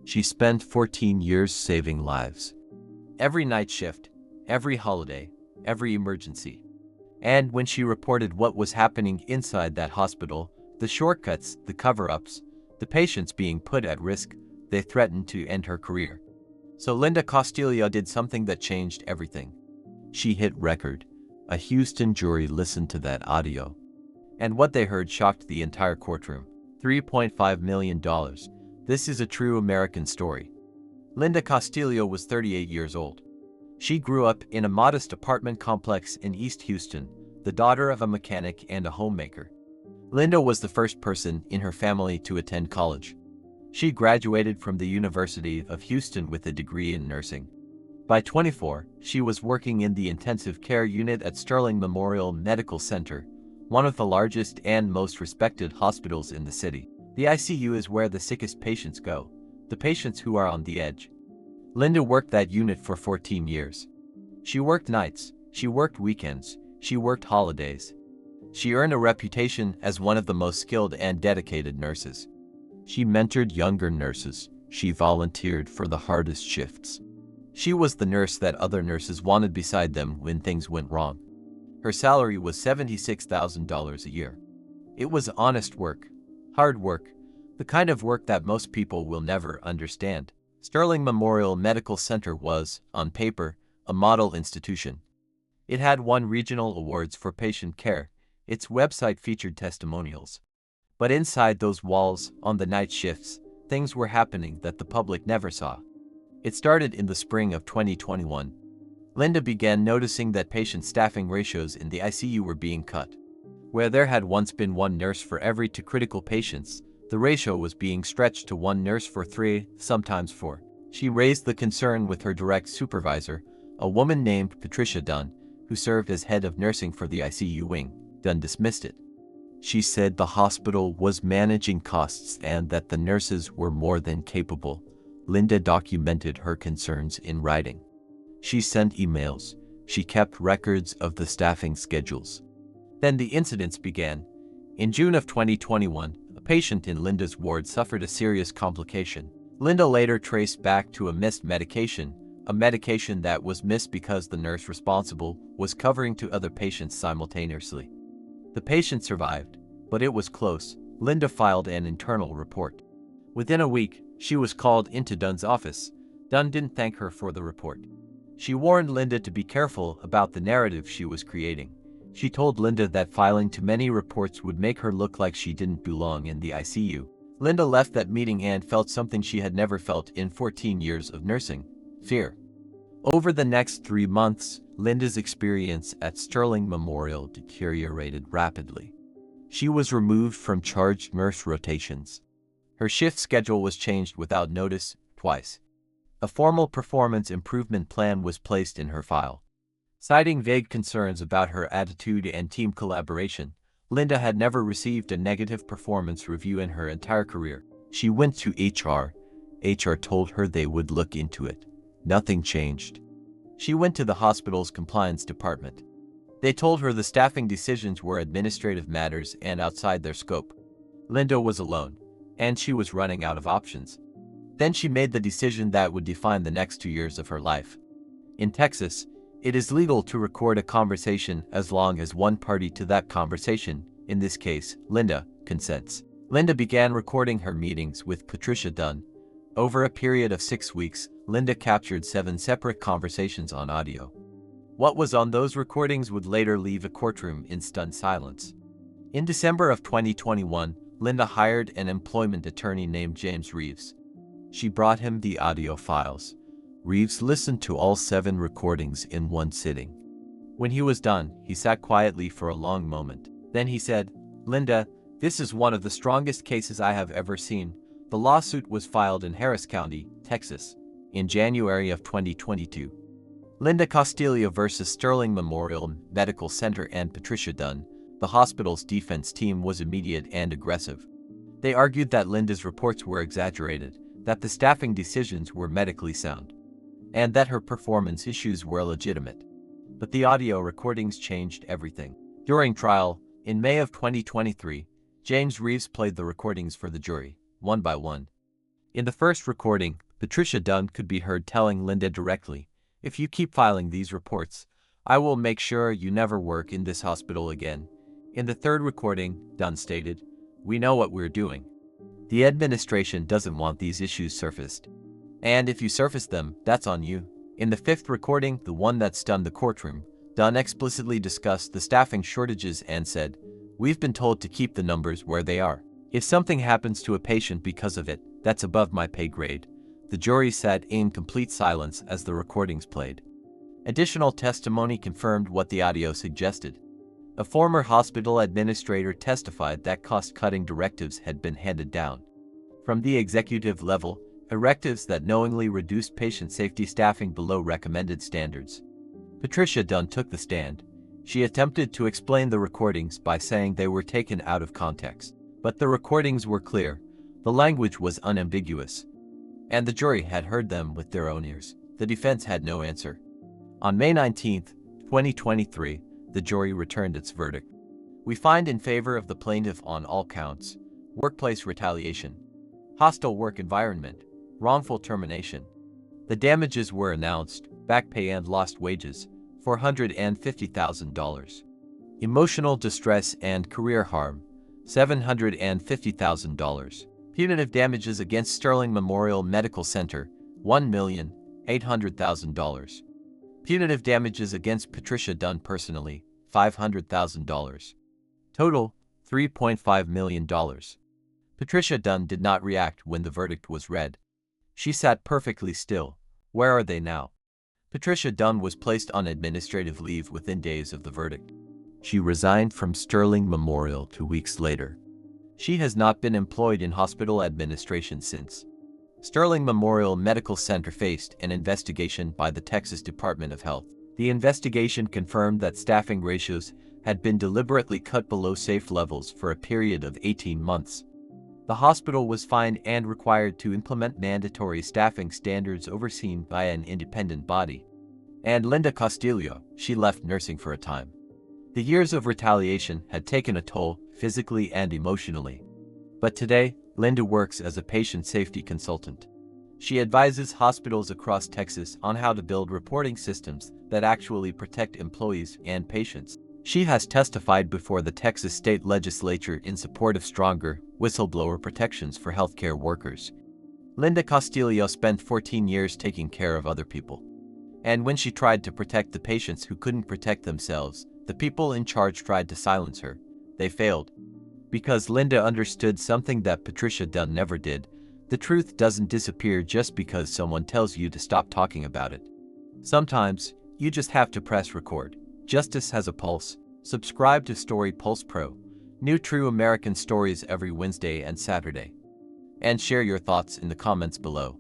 She spent 14 years saving lives. Every night shift, every holiday, every emergency. And when she reported what was happening inside that hospital, the shortcuts, the cover-ups, the patients being put at risk, they threatened to end her career. So Linda Castillo did something that changed everything. She hit record. A Houston jury listened to that audio. And what they heard shocked the entire courtroom. $3.5 million. This is a true American story. Linda Castillo was 38 years old. She grew up in a modest apartment complex in East Houston, the daughter of a mechanic and a homemaker. Linda was the first person in her family to attend college. She graduated from the University of Houston with a degree in nursing. By 24, she was working in the intensive care unit at Sterling Memorial Medical Center, one of the largest and most respected hospitals in the city. The ICU is where the sickest patients go, the patients who are on the edge. Linda worked that unit for 14 years. She worked nights, she worked weekends, she worked holidays. She earned a reputation as one of the most skilled and dedicated nurses. She mentored younger nurses. She volunteered for the hardest shifts. She was the nurse that other nurses wanted beside them when things went wrong. Her salary was $76,000 a year. It was honest work, hard work, the kind of work that most people will never understand. Sterling Memorial Medical Center was, on paper, a model institution. It had won regional awards for patient care. Its website featured testimonials. But inside those walls, on the night shifts, things were happening that the public never saw. It started in the spring of 2021. Linda began noticing that patient staffing ratios in the ICU were being cut. Where there had once been one nurse for every 2 critical patients, the ratio was being stretched to 1 nurse for 3, sometimes 4. She raised the concern with her direct supervisor, a woman named Patricia Dunn, who served as head of nursing for the ICU wing. Dunn dismissed it. She said the hospital was managing costs and that the nurses were more than capable. Linda documented her concerns in writing. She sent emails. She kept records of the staffing schedules. Then the incidents began. In June of 2021, a patient in Linda's ward suffered a serious complication. Linda later traced back to a missed medication, a medication that was missed because the nurse responsible was covering 2 other patients simultaneously. The patient survived, but it was close. Linda filed an internal report. Within a week, she was called into Dunn's office. Dunn didn't thank her for the report. She warned Linda to be careful about the narrative she was creating. She told Linda that filing too many reports would make her look like she didn't belong in the ICU. Linda left that meeting and felt something she had never felt in 14 years of nursing: fear. Over the next 3 months, Linda's experience at Sterling Memorial deteriorated rapidly. She was removed from charge nurse rotations. Her shift schedule was changed without notice, twice. A formal performance improvement plan was placed in her file. Citing vague concerns about her attitude and team collaboration, Linda had never received a negative performance review in her entire career. She went to HR. HR told her they would look into it. Nothing changed. She went to the hospital's compliance department. They told her the staffing decisions were administrative matters and outside their scope. Linda was alone, and she was running out of options. Then she made the decision that would define the next 2 years of her life. In Texas, it is legal to record a conversation as long as one party to that conversation, in this case, Linda, consents. Linda began recording her meetings with Patricia Dunn. Over a period of 6 weeks, Linda captured 7 separate conversations on audio. What was on those recordings would later leave a courtroom in stunned silence. In December of 2021, Linda hired an employment attorney named James Reeves. She brought him the audio files. Reeves listened to all 7 recordings in one sitting. When he was done, he sat quietly for a long moment. Then he said, "Linda, this is one of the strongest cases I have ever seen." The lawsuit was filed in Harris County, Texas, in January of 2022. Linda Castillo versus Sterling Memorial Medical Center and Patricia Dunn. The hospital's defense team was immediate and aggressive. They argued that Linda's reports were exaggerated, that the staffing decisions were medically sound, and that her performance issues were legitimate. But the audio recordings changed everything. During trial, in May of 2023, James Reeves played the recordings for the jury, one by one. In the first recording, Patricia Dunn could be heard telling Linda directly, "If you keep filing these reports, I will make sure you never work in this hospital again." In the third recording, Dunn stated, "We know what we're doing. The administration doesn't want these issues surfaced. And if you surface them, that's on you." In the fifth recording, the one that stunned the courtroom, Dunn explicitly discussed the staffing shortages and said, "We've been told to keep the numbers where they are. If something happens to a patient because of it, that's above my pay grade." The jury sat in complete silence as the recordings played. Additional testimony confirmed what the audio suggested. A former hospital administrator testified that cost-cutting directives had been handed down from the executive level, directives that knowingly reduced patient safety staffing below recommended standards. Patricia Dunn took the stand. She attempted to explain the recordings by saying they were taken out of context. But the recordings were clear, the language was unambiguous, and the jury had heard them with their own ears. The defense had no answer. On May 19, 2023, the jury returned its verdict. "We find in favor of the plaintiff on all counts: workplace retaliation, hostile work environment, wrongful termination." The damages were announced: back pay and lost wages, $450,000. Emotional distress and career harm, $750,000. Punitive damages against Sterling Memorial Medical Center, $1,800,000. Punitive damages against Patricia Dunn personally, $500,000. Total, $3.5 million. Patricia Dunn did not react when the verdict was read. She sat perfectly still. Where are they now? Patricia Dunn was placed on administrative leave within days of the verdict. She resigned from Sterling Memorial 2 weeks later. She has not been employed in hospital administration since. Sterling Memorial Medical Center faced an investigation by the Texas Department of Health. The investigation confirmed that staffing ratios had been deliberately cut below safe levels for a period of 18 months. The hospital was fined and required to implement mandatory staffing standards overseen by an independent body. And Linda Castillo, she left nursing for a time. The years of retaliation had taken a toll, physically and emotionally. But today, Linda works as a patient safety consultant. She advises hospitals across Texas on how to build reporting systems that actually protect employees and patients. She has testified before the Texas state legislature in support of stronger whistleblower protections for healthcare workers. Linda Castillo spent 14 years taking care of other people. And when she tried to protect the patients who couldn't protect themselves, the people in charge tried to silence her. They failed. Because Linda understood something that Patricia Dunn never did: the truth doesn't disappear just because someone tells you to stop talking about it. Sometimes, you just have to press record. Justice has a pulse. Subscribe to Story Pulse Pro. New true American stories every Wednesday and Saturday. And share your thoughts in the comments below.